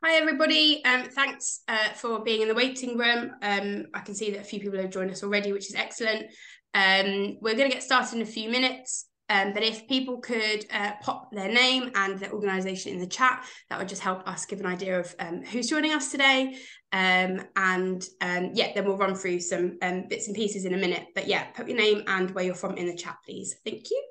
Hi everybody, thanks for being in the waiting room. I can see that a few people have joined us already, which is excellent. We're going to get started in a few minutes, but if people could pop their name and their organisation in the chat, that would just help us give an idea of who's joining us today. Yeah, then we'll run through some bits and pieces in a minute. But yeah, put your name and where you're from in the chat, please. Thank you.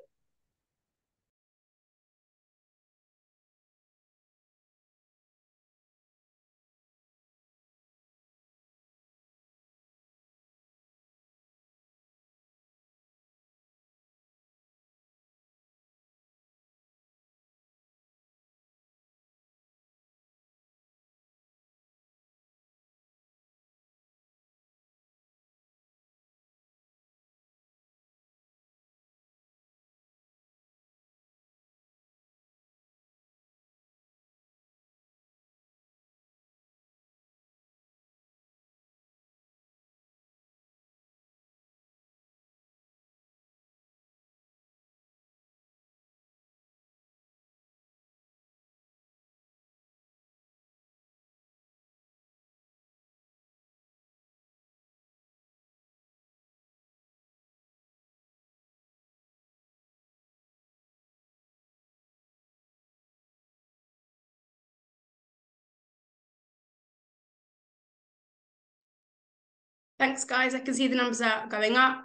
Thanks, guys. I can see the numbers are going up,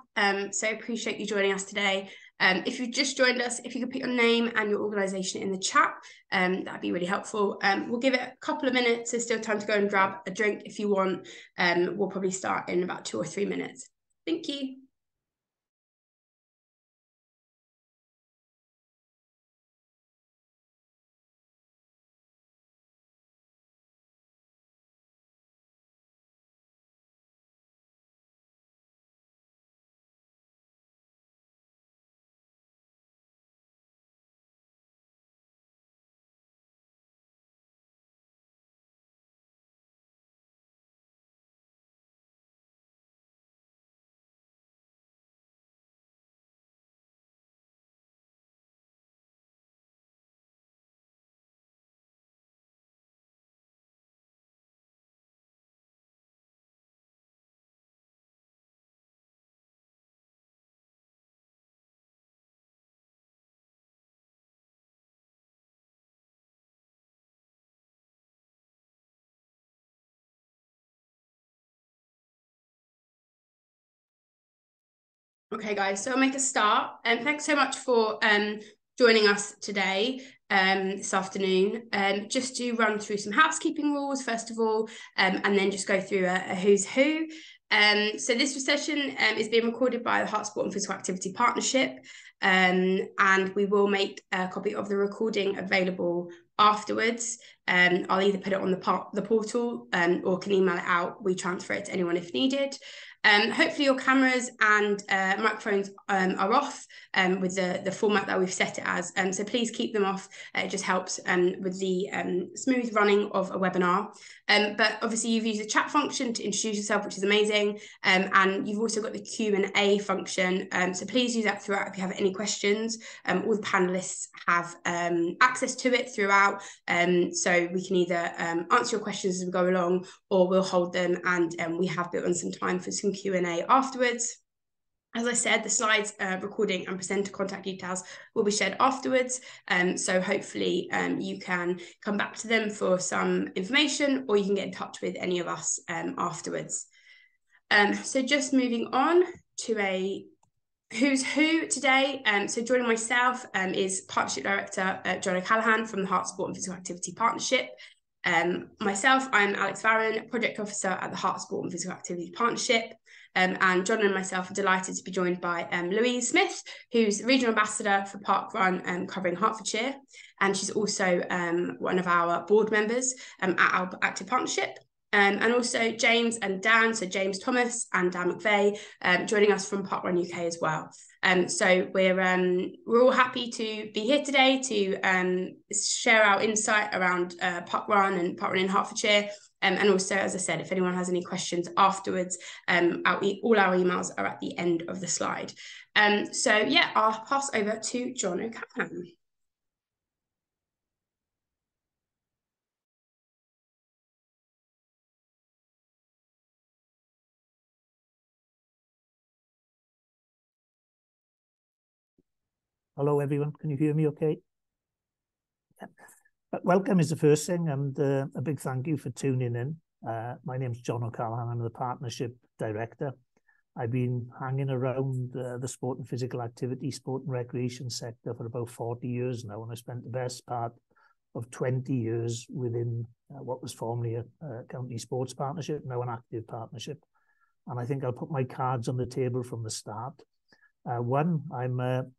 so appreciate you joining us today. If you've just joined us, if you could put your name and your organisation in the chat, that'd be really helpful. We'll give it a couple of minutes. There's still time to go and grab a drink if you want. We'll probably start in about 2 or 3 minutes. Thank you. Okay, guys, so I'll make a start. Thanks so much for joining us today, this afternoon. Just to run through some housekeeping rules, first of all, and then just go through a who's who. So this session is being recorded by the Heart, Sport and Physical Activity Partnership, and we will make a copy of the recording available afterwards. I'll either put it on the portal or can email it out. We transfer it to anyone if needed. Hopefully your cameras and microphones are off with the format that we've set it as. So please keep them off. It just helps with the smooth running of a webinar. But obviously you've used the chat function to introduce yourself, which is amazing. And you've also got the Q&A function. So please use that throughout if you have any questions. All the panelists have access to it throughout. So we can either answer your questions as we go along, or we'll hold them, and we have built in some time for some Q&A afterwards. As I said, the slides, recording and presenter contact details will be shared afterwards. So hopefully you can come back to them for some information, or you can get in touch with any of us afterwards. So just moving on to a who's who today. So joining myself is Partnership Director J.d.Ocallaghan from the Heart, Sport and Physical Activity Partnership. Myself, I'm Alex Varron, Project Officer at the Heart, Sport and Physical Activity Partnership. And John and myself are delighted to be joined by Louise.Smith, who's Regional Ambassador for Parkrun covering Hertfordshire. And she's also one of our board members at our active partnership. And also James and Dan, so James.Thomas and Dan.McVeigh, joining us from Parkrun UK as well. So we're all happy to be here today to share our insight around parkrun and parkrun in Hertfordshire. And also, as I said, if anyone has any questions afterwards, all our emails are at the end of the slide. So yeah, I'll pass over to John O'Callaghan. Hello, everyone. Can you hear me okay? Yeah. Welcome is the first thing, and a big thank you for tuning in. My name's J.D.O'Callaghan. I'm the Partnership Director. I've been hanging around the sport and physical activity, sport and recreation sector for about 40 years now, and I spent the best part of 20 years within what was formerly a county sports partnership, now an active partnership. And I think I'll put my cards on the table from the start. One, I'm an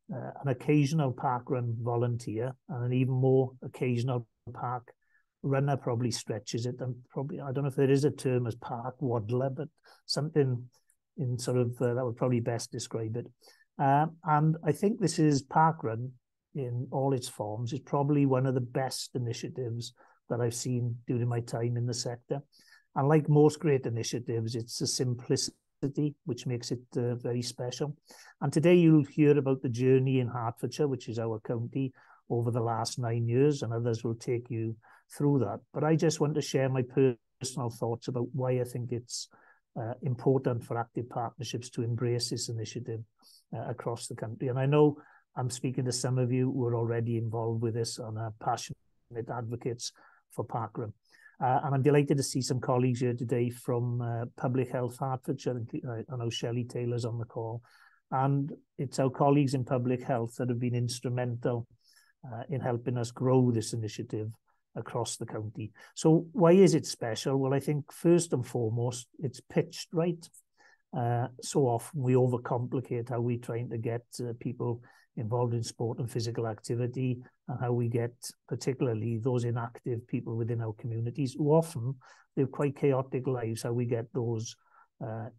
occasional parkrun volunteer, and an even more occasional park runner probably stretches it. And probably, I don't know if there is a term as park waddler, but something in sort of that would probably best describe it. And I think this is parkrun in all its forms is probably one of the best initiatives that I've seen during my time in the sector. And like most great initiatives, it's a simplicity which makes it very special. And today you'll hear about the journey in Hertfordshire, which is our county, over the last 9 years, and others will take you through that. But I just want to share my personal thoughts about why I think it's important for active partnerships to embrace this initiative across the country. And I know I'm speaking to some of you who are already involved with this and are passionate advocates for parkrun. And I'm delighted to see some colleagues here today from Public Health Hertfordshire. I know Shelley Taylor's on the call. And it's our colleagues in Public Health that have been instrumental in helping us grow this initiative across the county. So why is it special? Well, I think first and foremost, it's pitched right. So often we overcomplicate how we're trying to get people involved in sport and physical activity, and how we get particularly those inactive people within our communities who often live quite chaotic lives, how we get those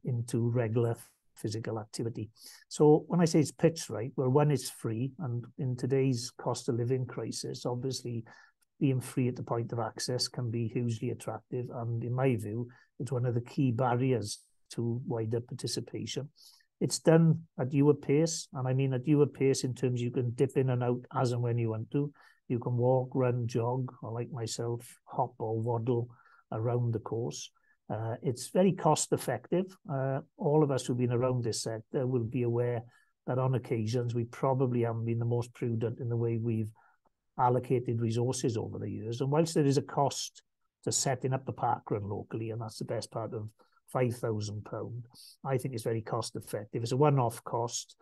into regular physical activity. So when I say it's pitched right, well, one, it's free, and in today's cost of living crisis, obviously being free at the point of access can be hugely attractive, and in my view, it's one of the key barriers to wider participation. It's done at your pace, and I mean at your pace in terms you can dip in and out as and when you want to. You can walk, run, jog, or like myself, hop or waddle around the course. It's very cost effective. All of us who've been around this sector will be aware that on occasions we probably haven't been the most prudent in the way we've allocated resources over the years. And whilst there is a cost to setting up a parkrun locally, and that's the best part of £5,000, I think it's very cost effective. It's a one-off cost.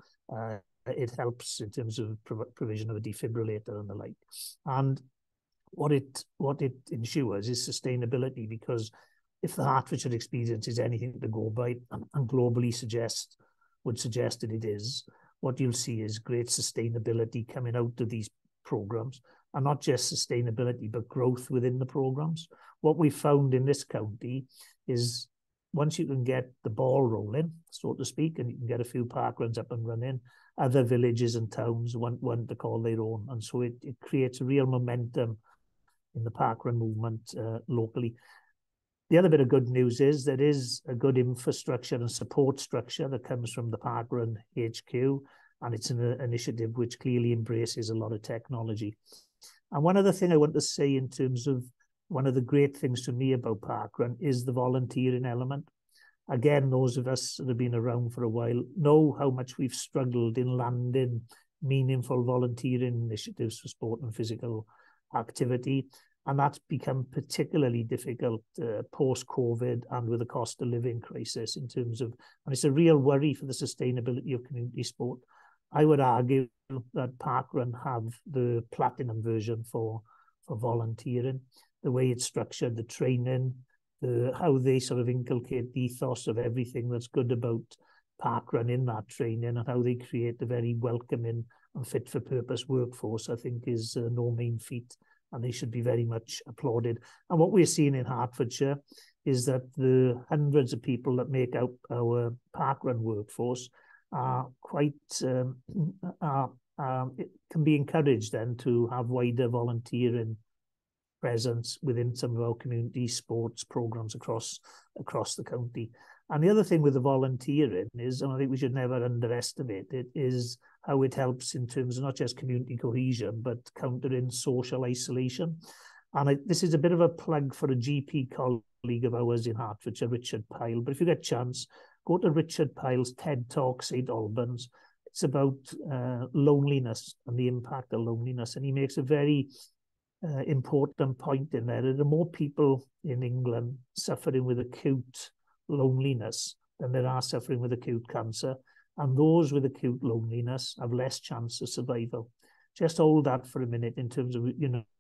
It helps in terms of provision of a defibrillator and the like. And what it ensures is sustainability, because if the Hertfordshire experience is anything to go by, and globally would suggest that it is, what you'll see is great sustainability coming out of these programs, and not just sustainability, but growth within the programs. What we found in this county is once you can get the ball rolling, so to speak, and you can get a few parkruns up and running, other villages and towns want to call their own. And so it creates a real momentum in the parkrun movement locally. The other bit of good news is there is a good infrastructure and support structure that comes from the Parkrun HQ, and it's an initiative which clearly embraces a lot of technology. And one other thing I want to say in terms of one of the great things to me about parkrun is the volunteering element. Again, those of us that have been around for a while know how much we've struggled in landing meaningful volunteering initiatives for sport and physical activity. And that's become particularly difficult post-COVID and with the cost of living crisis in terms of, and it's a real worry for the sustainability of community sport. I would argue that parkrun have the platinum version for volunteering. The way it's structured, the training, how they sort of inculcate the ethos of everything that's good about parkrun in that training, and how they create a very welcoming and fit for purpose workforce, I think is no mean feat, and they should be very much applauded. And what we're seeing in Hertfordshire is that the hundreds of people that make up our parkrun workforce are quite, it can be encouraged then to have wider volunteering presence within some of our community sports programs across the county. And the other thing with the volunteering is, and I think we should never underestimate it, is how it helps in terms of not just community cohesion, but countering social isolation. And this is a bit of a plug for a GP colleague of ours in Hertfordshire, Richard Pyle. But if you get a chance, go to Richard Pyle's TED Talk, St Albans. It's about loneliness and the impact of loneliness. And he makes a very important point in there. There are more people in England suffering with acute loneliness than there are suffering with acute cancer. And those with acute loneliness have less chance of survival. Just hold that for a minute in terms of,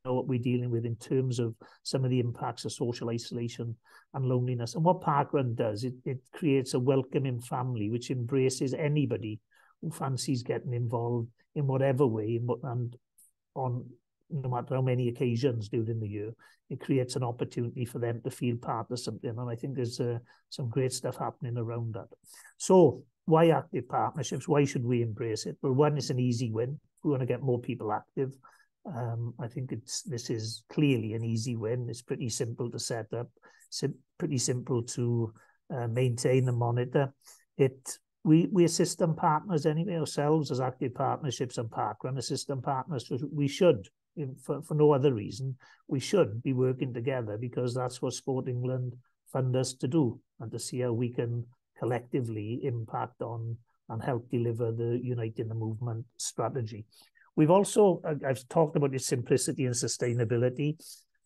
what we're dealing with in terms of some of the impacts of social isolation and loneliness. And what parkrun does, it creates a welcoming family which embraces anybody who fancies getting involved in whatever way and on no matter how many occasions during the year. It creates an opportunity for them to feel part of something. And I think there's some great stuff happening around that. So why active partnerships? Why should we embrace it? Well, one, it's an easy win. We want to get more people active. I think this is clearly an easy win. It's pretty simple to set up. It's pretty simple to maintain and monitor. We are system partners anyway ourselves as active partnerships and parkrun are system partners. So we should, for no other reason, we should be working together because that's what Sport England fund us to do and to see how we can collectively impact on and help deliver the Uniting the Movement strategy. We've also, I've talked about its simplicity and sustainability,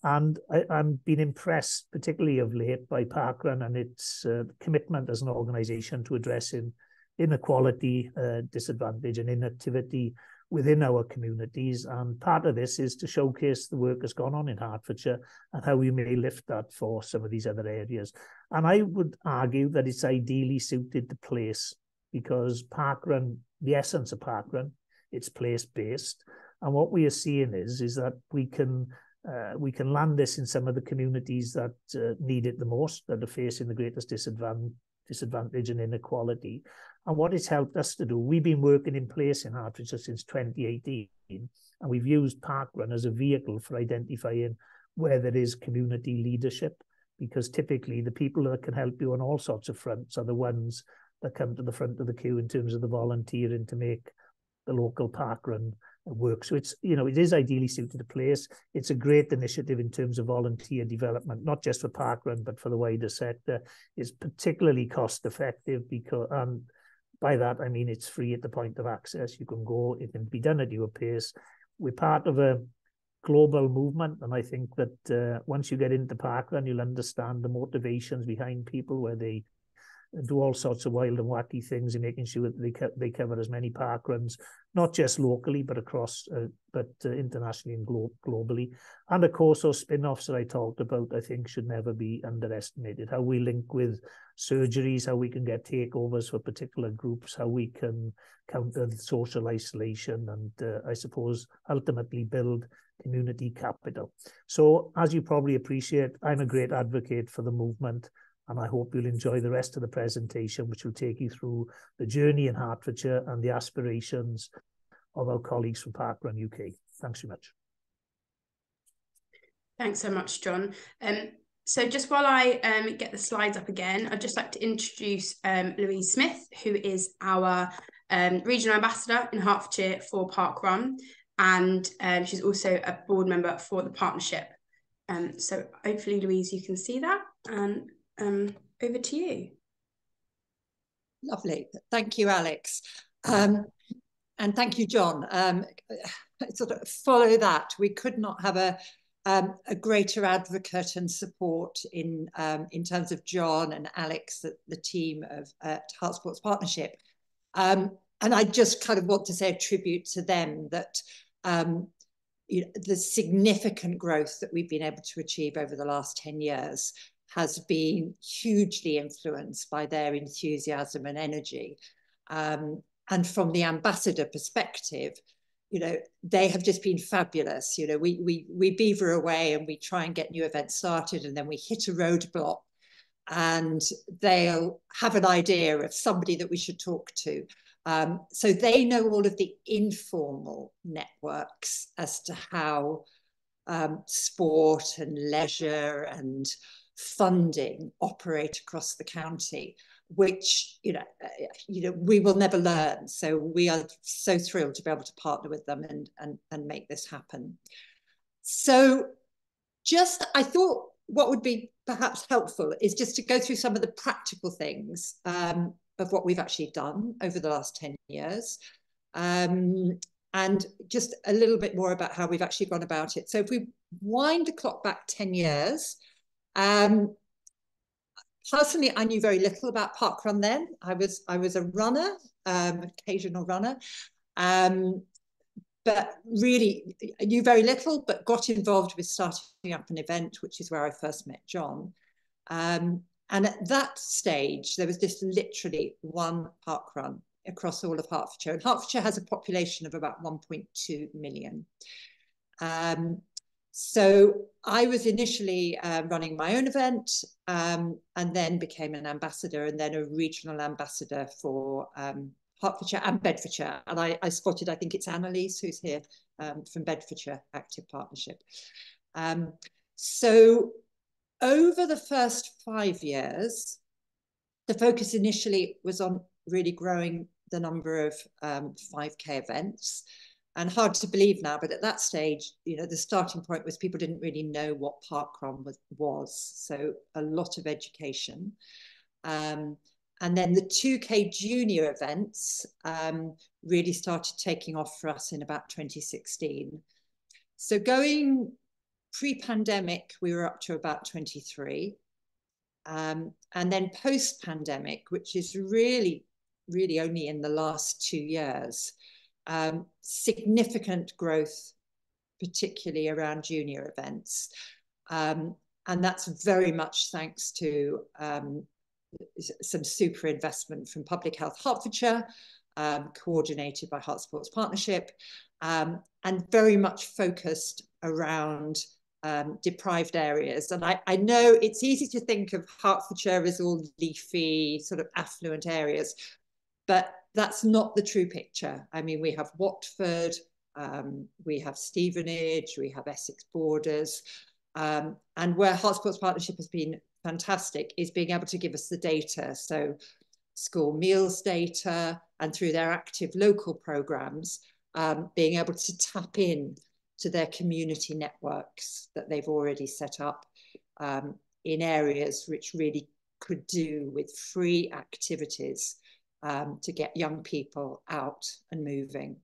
and I'm been impressed, particularly of late, by parkrun and its commitment as an organisation to addressing inequality, disadvantage and inactivity within our communities. And part of this is to showcase the work that's gone on in Hertfordshire and how we may lift that for some of these other areas. And I would argue that it's ideally suited to place because parkrun, the essence of parkrun, it's place-based. And what we are seeing is that we can land this in some of the communities that need it the most, that are facing the greatest disadvantage and inequality. And what it's helped us to do, we've been working in place in Hertfordshire since 2018, and we've used parkrun as a vehicle for identifying where there is community leadership, because typically the people that can help you on all sorts of fronts are the ones that come to the front of the queue in terms of the volunteering to make the local parkrun work. So it's, it is ideally suited to place. It's a great initiative in terms of volunteer development, not just for parkrun, but for the wider sector. It's particularly cost effective because, and by that, I mean, it's free at the point of access. You can go, it can be done at your pace. We're part of a global movement. And I think that once you get into parkrun, you'll understand the motivations behind people where they do all sorts of wild and wacky things in making sure that they cover as many parkruns, not just locally, but across, but internationally and globally. And of course, those spin-offs that I talked about, I think should never be underestimated. How we link with surgeries, how we can get takeovers for particular groups, how we can counter the social isolation, and I suppose ultimately build community capital. So as you probably appreciate, I'm a great advocate for the movement. And I hope you'll enjoy the rest of the presentation, which will take you through the journey in Hertfordshire and the aspirations of our colleagues from Parkrun UK. Thanks so much. Thanks so much, John. So just while I get the slides up again, I'd just like to introduce Louise.Smith, who is our regional ambassador in Hertfordshire for Parkrun. And she's also a board member for the partnership. So hopefully, Louise, you can see that. And over to you. Lovely. Thank you, Alex. And thank you, John. Sort of follow that. We could not have a greater advocate and support in terms of John and Alex, the team of Heart Sports Partnership. And I just kind of want to say a tribute to them that the significant growth that we've been able to achieve over the last 10 years has been hugely influenced by their enthusiasm and energy. And from the ambassador perspective, they have just been fabulous. We beaver away and we try and get new events started, and then we hit a roadblock and they'll have an idea of somebody that we should talk to. So they know all of the informal networks as to how sport and leisure and funding operate across the county, which we will never learn. So we are so thrilled to be able to partner with them and make this happen. So I thought what would be perhaps helpful is just to go through some of the practical things of what we've actually done over the last 10 years. And just a little bit more about how we've actually gone about it. So if we wind the clock back 10 years, personally, I knew very little about parkrun then. I was a runner, occasional runner, but really I knew very little, but got involved with starting up an event, which is where I first met John. And at that stage, there was just literally one parkrun across all of Hertfordshire. And Hertfordshire has a population of about 1.2 million. So I was initially running my own event, and then became an ambassador, and then a regional ambassador for Hertfordshire and Bedfordshire. And I spotted, I think it's Annalise who's here from Bedfordshire Active Partnership. So over the first 5 years, the focus initially was on really growing the number of 5K events. And hard to believe now, but at that stage, you know, the starting point was people didn't really know what parkrun was. So a lot of education. And then the 2K junior events really started taking off for us in about 2016. So going pre-pandemic, we were up to about 23. And then post-pandemic, which is really only in the last 2 years, significant growth, particularly around junior events. And that's very much thanks to some super investment from Public Health Hertfordshire, coordinated by Heart Sports Partnership, and very much focused around deprived areas. And I know it's easy to think of Hertfordshire as all leafy, sort of affluent areas, but that's not the true picture. I mean, we have Watford, we have Stevenage, we have Essex Borders, and where Heart Sports Partnership has been fantastic is being able to give us the data. So school meals data, and through their active local programs, being able to tap in to their community networks that they've already set up in areas which really could do with free activities to get young people out and moving.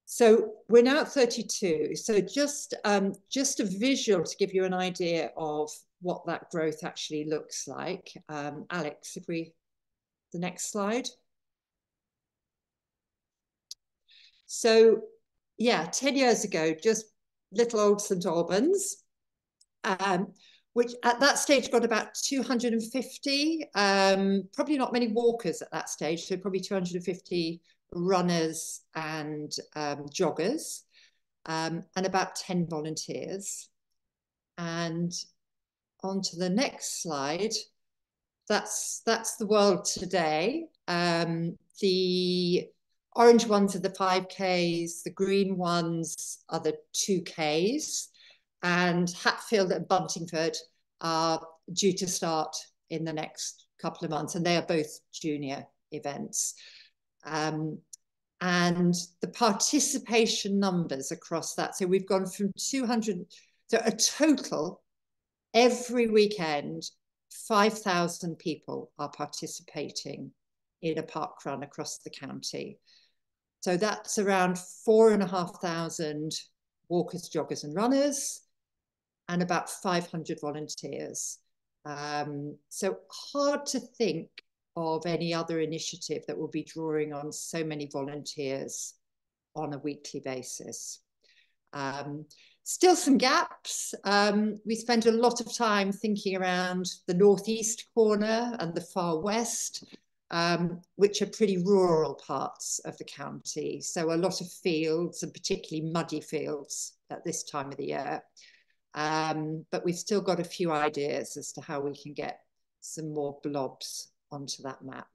So we're now at 32. So just a visual to give you an idea of what that growth actually looks like. Alex, if we, the next slide. So yeah, 10 years ago, just little old St Albans, which at that stage got about 250, probably not many walkers at that stage, so probably 250 runners and joggers, and about 10 volunteers. And on to the next slide, that's the world today. The orange ones are the 5Ks, the green ones are the 2Ks, and Hatfield and Buntingford are due to start in the next couple of months, and they are both junior events. And the participation numbers across that, so we've gone from 200, so a total, every weekend, 5,000 people are participating in a parkrun across the county. So that's around 4,500 walkers, joggers and runners, and about 500 volunteers. So hard to think of any other initiative that will be drawing on so many volunteers on a weekly basis. Still some gaps. We spend a lot of time thinking around the northeast corner and the far west, which are pretty rural parts of the county. So a lot of fields, and particularly muddy fields at this time of the year. But we've still got a few ideas as to how we can get some more blobs onto that map.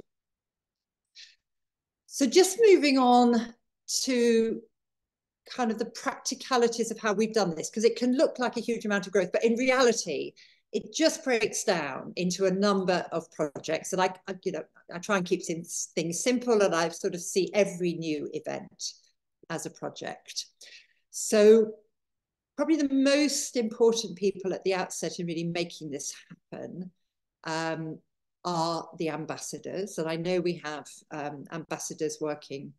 So just moving on to kind of the practicalities of how we've done this, because it can look like a huge amount of growth, but in reality, it just breaks down into a number of projects. And I try and keep things simple, and I sort of see every new event as a project. So probably the most important people at the outset in really making this happen are the ambassadors. And I know we have ambassadors working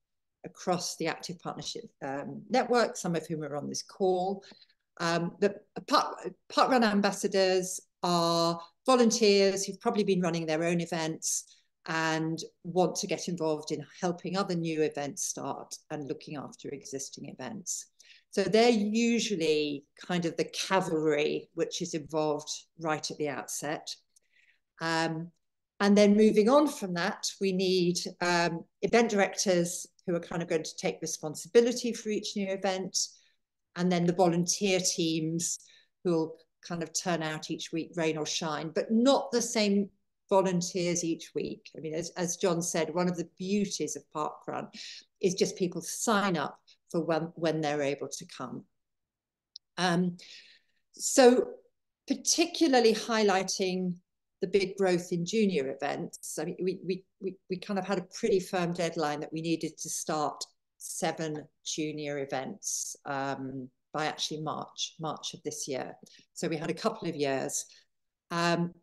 across the Active Partnership network, some of whom are on this call. The parkrun ambassadors are volunteers who've probably been running their own events and want to get involved in helping other new events start and looking after existing events. So they're usually kind of the cavalry which is involved right at the outset. And then moving on from that, we need event directors who are kind of going to take responsibility for each new event, and then the volunteer teams who will kind of turn out each week, rain or shine, but not the same volunteers each week. I mean, as John said, one of the beauties of parkrun is just people sign up for when they're able to come. So particularly highlighting the big growth in junior events. I mean, we kind of had a pretty firm deadline that we needed to start 7 junior events by actually March of this year. So we had a couple of years.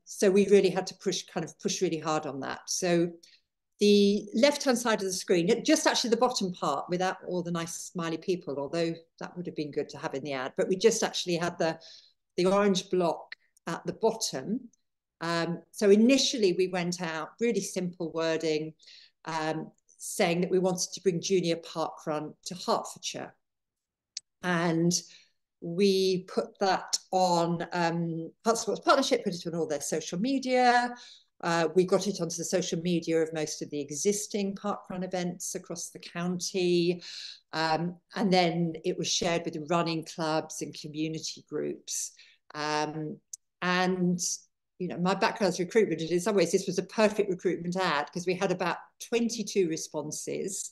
So we really had to push really hard on that. So the left-hand side of the screen, just actually the bottom part without all the nice smiley people, although that would have been good to have in the ad, but we just actually had the orange block at the bottom. So initially we went out, really simple wording, saying that we wanted to bring junior parkrun to Hertfordshire. And we put that on Herts Sports Partnership, put it on all their social media. We got it onto the social media of most of the existing parkrun events across the county. And then it was shared with the running clubs and community groups. And, you know, my background is recruitment, and in some ways this was a perfect recruitment ad because we had about 22 responses,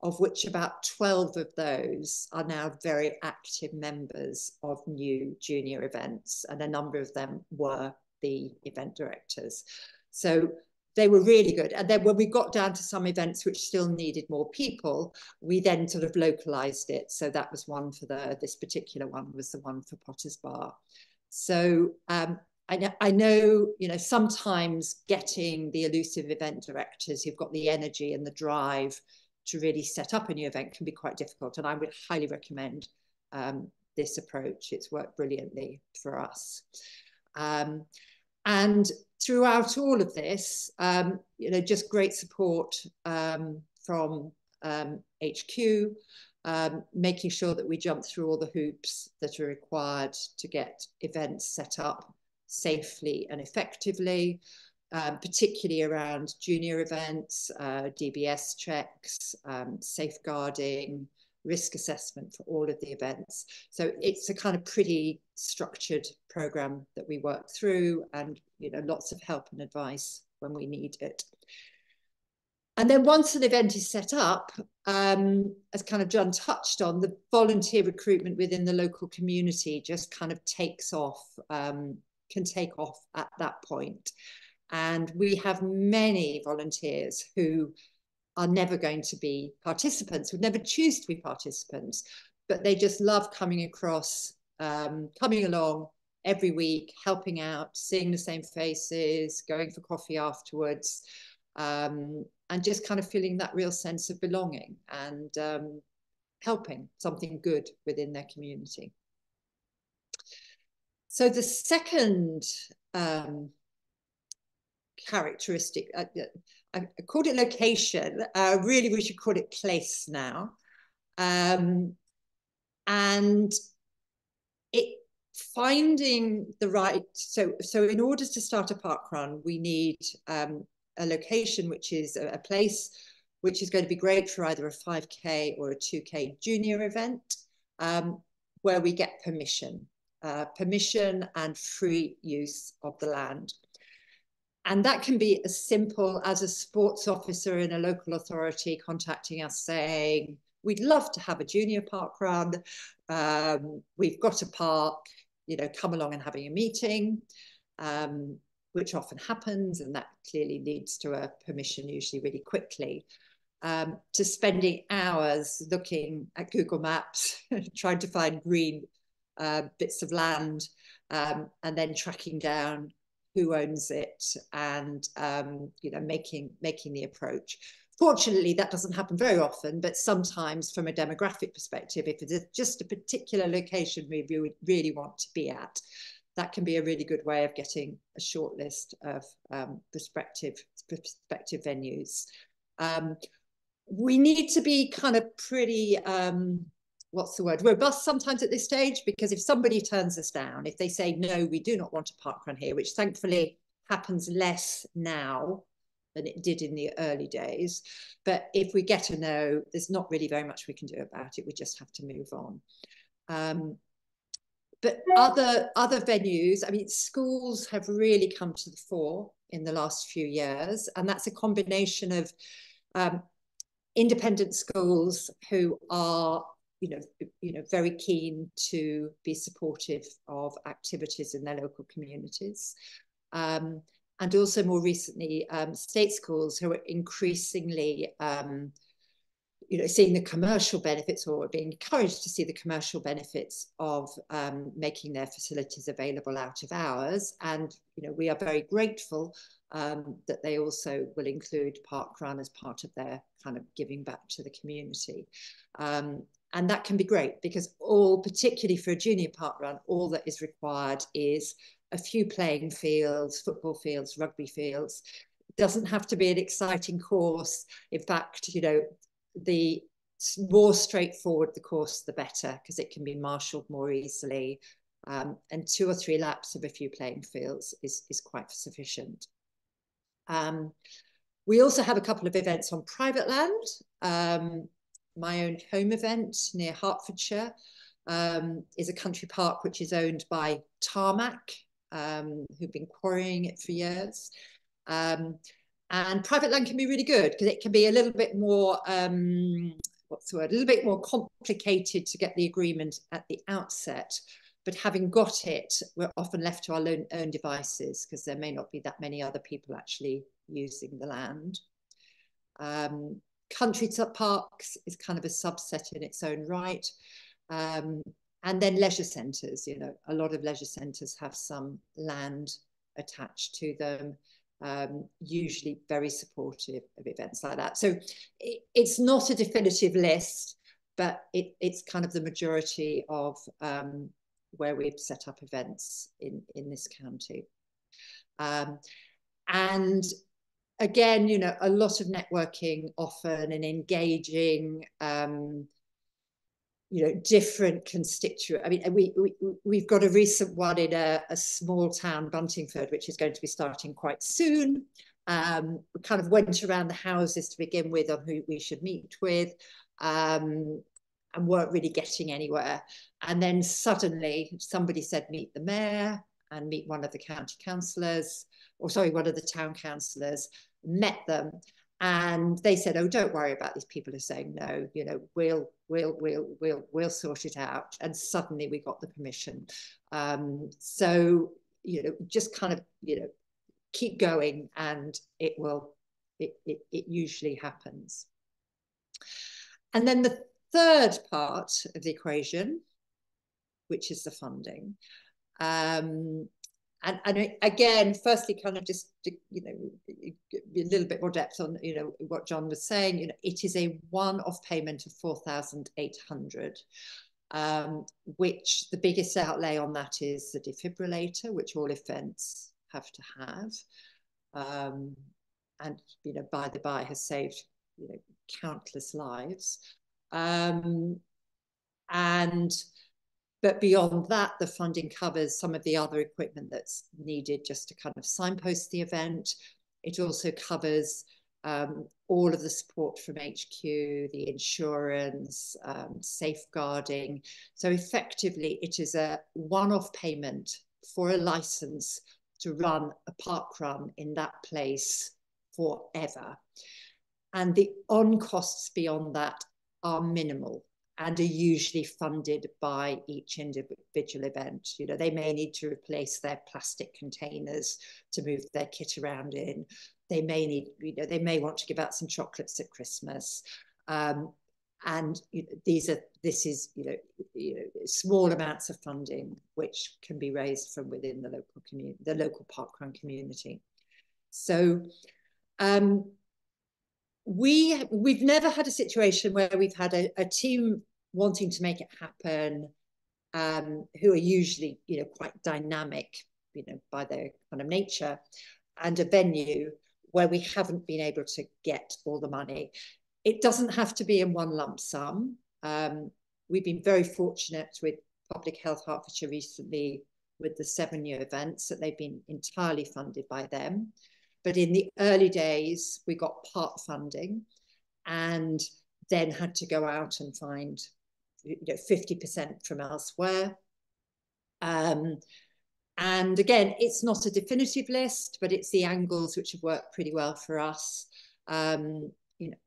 of which about 12 of those are now very active members of new junior events, and a number of them were the event directors. So they were really good. And then when we got down to some events which still needed more people, we then sort of localized it. So that was one for this particular one was the one for Potter's Bar. So I know, you know, sometimes getting the elusive event directors who've got the energy and the drive to really set up a new event can be quite difficult. And I would highly recommend this approach. It's worked brilliantly for us. And throughout all of this, you know, just great support from HQ, making sure that we jump through all the hoops that are required to get events set up safely and effectively, particularly around junior events, DBS checks, safeguarding, risk assessment for all of the events. So it's a kind of pretty structured program that we work through, and, you know, lots of help and advice when we need it. And then once an event is set up, as kind of John touched on, the volunteer recruitment within the local community just kind of takes off, can take off at that point. And we have many volunteers who are never going to be participants, would never choose to be participants, but they just love coming across, coming along every week, helping out, seeing the same faces, going for coffee afterwards, and just kind of feeling that real sense of belonging and helping something good within their community. So the second characteristic, I called it location, really we should call it place now. And it finding the right, so in order to start a parkrun, we need a location which is a place which is going to be great for either a 5K or a 2K junior event, where we get permission and free use of the land. And that can be as simple as a sports officer in a local authority contacting us saying, we'd love to have a junior parkrun. We've got a park, you know, come along and having a meeting, which often happens. And that clearly leads to a permission usually really quickly, to spending hours looking at Google Maps, trying to find green bits of land, and then tracking down who owns it, and you know, making the approach. Fortunately, that doesn't happen very often, but sometimes from a demographic perspective, if it's just a particular location we really want to be at, that can be a really good way of getting a short list of prospective venues. We need to be kind of pretty, what's the word, robust sometimes at this stage, because if somebody turns us down, if they say, no, we do not want a parkrun here, which thankfully happens less now than it did in the early days. But if we get a no, there's not really very much we can do about it. We just have to move on. But other venues, I mean, schools have really come to the fore in the last few years, and that's a combination of independent schools who are, you know, very keen to be supportive of activities in their local communities, and also more recently, state schools who are increasingly, you know, seeing the commercial benefits, or being encouraged to see the commercial benefits of making their facilities available out of hours. And, you know, we are very grateful that they also will include parkrun as part of their kind of giving back to the community. And that can be great, because particularly for a junior parkrun, all that is required is a few playing fields, football fields, rugby fields. It doesn't have to be an exciting course. In fact, you know, the more straightforward the course, the better, because it can be marshalled more easily. And 2 or 3 laps of a few playing fields is quite sufficient. We also have a couple of events on private land. My own home event near Hertfordshire is a country park which is owned by Tarmac, who've been quarrying it for years. And private land can be really good, because it can be a little bit more, what's the word, a little bit more complicated to get the agreement at the outset. But having got it, we're often left to our own devices, because there may not be that many other people actually using the land. Country parks is kind of a subset in its own right. And then leisure centres, you know, a lot of leisure centres have some land attached to them, usually very supportive of events like that. So it's not a definitive list, but it's kind of the majority of where we've set up events in this county. And again, you know, a lot of networking often, and engaging, you know, different constituent. I mean, we've got a recent one in a small town, Buntingford, which is going to be starting quite soon. We kind of went around the houses to begin with on who we should meet with, and weren't really getting anywhere. And then suddenly somebody said, meet the mayor and meet one of the county councillors, or sorry, one of the town councillors. Met them, and they said, oh, don't worry about these people who are saying no, you know, we'll sort it out. And suddenly we got the permission. So, you know, just kind of, you know, keep going, and it usually happens. And then the third part of the equation, which is the funding. And again, firstly, kind of just, you know, a little bit more depth on, you know, what John was saying. You know, it is a one-off payment of 4,800, which the biggest outlay on that is the defibrillator, which all events have to have. And, you know, by the by, has saved, you know, countless lives. But beyond that, the funding covers some of the other equipment that's needed just to kind of signpost the event. It also covers all of the support from HQ, the insurance, safeguarding. So effectively, it is a one-off payment for a license to run a parkrun in that place forever. And the on-costs beyond that are minimal, and are usually funded by each individual event. You know, they may need to replace their plastic containers to move their kit around in. They may need, you know, they may want to give out some chocolates at Christmas. And you know, this is, you know, small amounts of funding which can be raised from within the local community, the local parkrun community. So we've never had a situation where we've had a team wanting to make it happen, who are usually, quite dynamic, by their kind of nature, and a venue where we haven't been able to get all the money. It doesn't have to be in one lump sum. We've been very fortunate with Public Health Hertfordshire recently with the 7-year events that they've been entirely funded by them. But in the early days, we got part funding and then had to go out and find 50% from elsewhere. And again, it's not a definitive list, but it's the angles which have worked pretty well for us.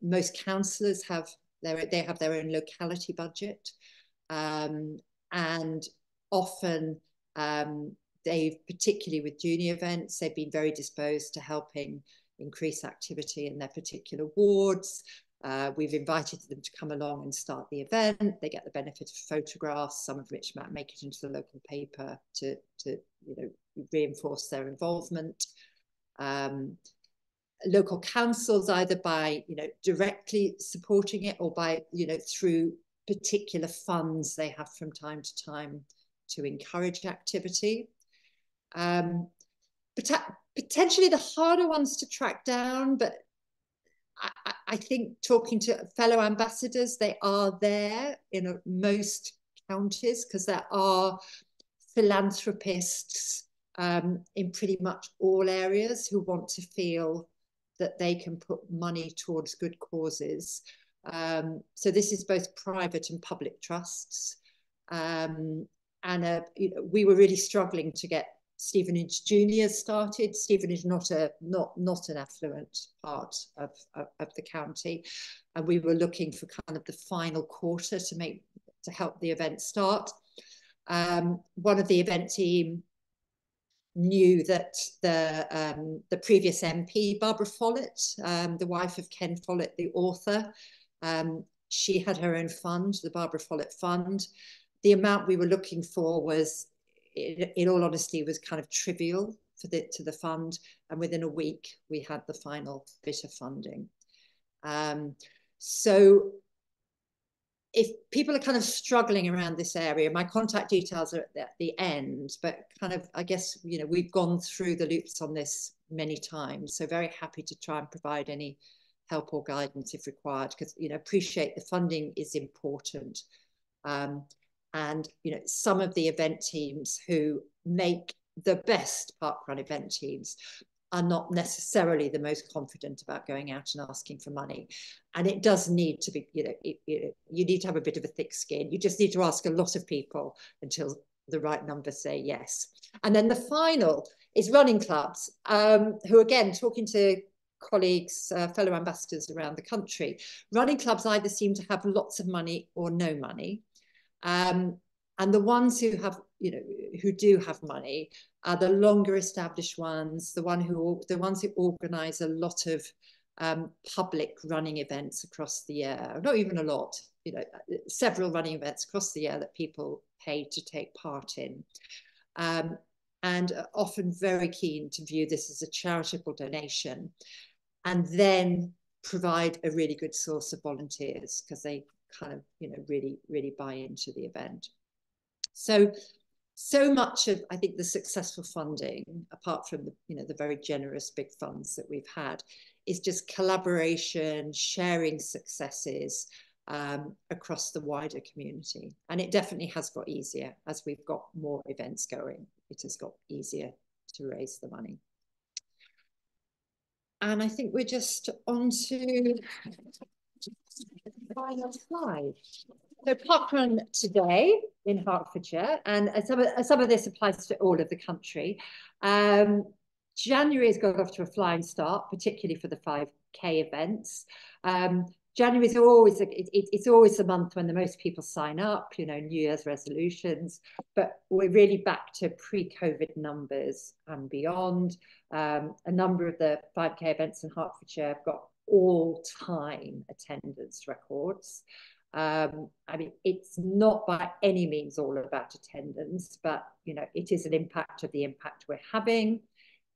Most councillors have their own locality budget, and often particularly with junior events, they've been very disposed to helping increase activity in their particular wards. We've invited them to come along and start the event. They get the benefit of photographs, some of which might make it into the local paper to reinforce their involvement. Local councils, either by directly supporting it or by through particular funds they have from time to time to encourage activity. Potentially the harder ones to track down, but I think talking to fellow ambassadors, they are there in most counties, because there are philanthropists in pretty much all areas who want to feel that they can put money towards good causes. So this is both private and public trusts. We were really struggling to get Stevenage Juniors started. Stevenage not an affluent part of the county, and we were looking for kind of the final quarter to help the event start. One of the event team knew that the previous MP, Barbara Follett, the wife of Ken Follett, the author, she had her own fund, the Barbara Follett Fund. The amount we were looking for was, in all honesty, was kind of trivial to the fund, and within a week we had the final bit of funding. So if people are kind of struggling around this area, my contact details are at the end, but kind of, I guess, we've gone through the loops on this many times, so very happy to try and provide any help or guidance if required, because appreciate the funding is important. And some of the event teams who make the best parkrun event teams are not necessarily the most confident about going out and asking for money. And it does need to be, you need to have a bit of a thick skin. You just need to ask a lot of people until the right numbers say yes. And then the final is running clubs, who, again, talking to colleagues, fellow ambassadors around the country, running clubs either seem to have lots of money or no money. And the ones who have, who do have money are the longer established ones, the ones who organise a lot of public running events across the year. Not even a lot, several running events across the year that people pay to take part in. And are often very keen to view this as a charitable donation, and then provide a really good source of volunteers, because they kind of, really, really buy into the event. So much of, I think, the successful funding, apart from the very generous big funds that we've had, is just collaboration, sharing successes across the wider community. And it definitely has got easier as we've got more events going. It has got easier to raise the money. And I think we're just on to the final slide. So parkrun today in Hertfordshire, and some of this applies to all of the country. January has got off to a flying start, particularly for the 5K events. January is always it's always the month when the most people sign up, New Year's resolutions, but we're really back to pre-COVID numbers and beyond. A number of the 5K events in Hertfordshire have got all-time attendance records. I mean, it's not by any means all about attendance, but, you know, it is an impact of the impact we're having.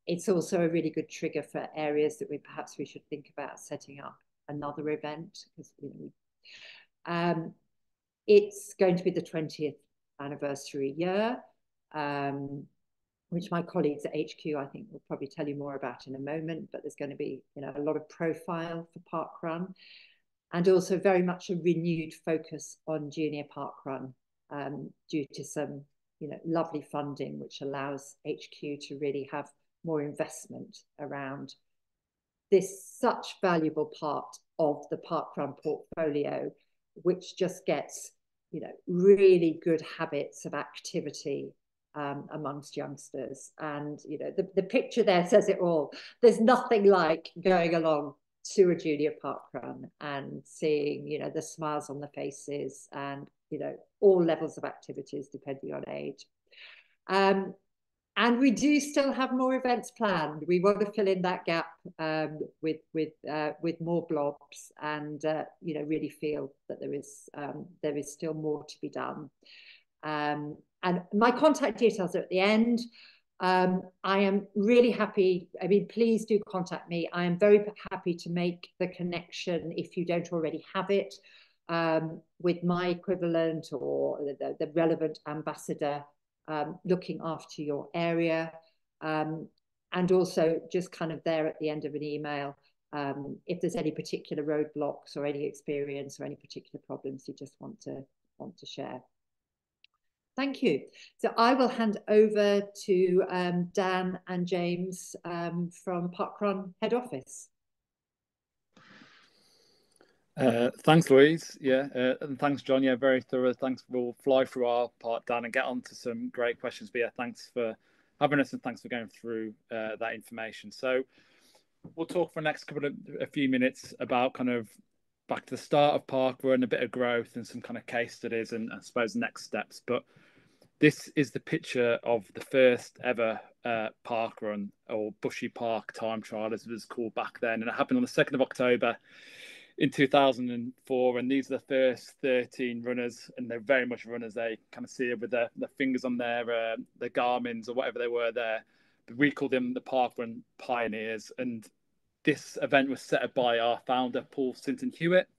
It's also a really good trigger for areas that perhaps we should think about setting up another event, because, you know, it's going to be the 20th anniversary year, which my colleagues at HQ, I think, will probably tell you more about in a moment, but there's going to be, you know, a lot of profile for parkrun, and also very much a renewed focus on junior parkrun, due to some, you know, lovely funding, which allows HQ to really have more investment around this such valuable part of the parkrun portfolio, which just gets, you know, really good habits of activity amongst youngsters. And, you know, the picture there says it all. There's nothing like going along to a junior parkrun and seeing, you know, the smiles on the faces and, you know, all levels of activities depending on age. And we do still have more events planned. We want to fill in that gap with more blobs, and you know, really feel that there is still more to be done. And my contact details are at the end. I am really happy. I mean, please do contact me. I am very happy to make the connection, if you don't already have it, with my equivalent or the relevant ambassador looking after your area. And also just kind of there at the end of an email, if there's any particular roadblocks or any experience or any particular problems you just want to share. Thank you. So I will hand over to Dan and James from Parkrun Head Office. Thanks, Louise. Yeah, and thanks, John. Yeah, very thorough. Thanks. We'll fly through our part, Dan, and get on to some great questions. But yeah, thanks for having us, and thanks for going through that information. So we'll talk for the next a few minutes about kind of back to the start of parkrun, a bit of growth, and some kind of case studies, and I suppose next steps. But this is the picture of the first ever parkrun, or Bushy Park time trial, as it was called back then, and it happened on the 2nd of October. In 2004, and these are the first 13 runners, and they're very much runners. They kind of see it with their fingers on their Garmins or whatever they were there. But we call them the parkrun pioneers. And this event was set up by our founder, Paul Sinton Hewitt.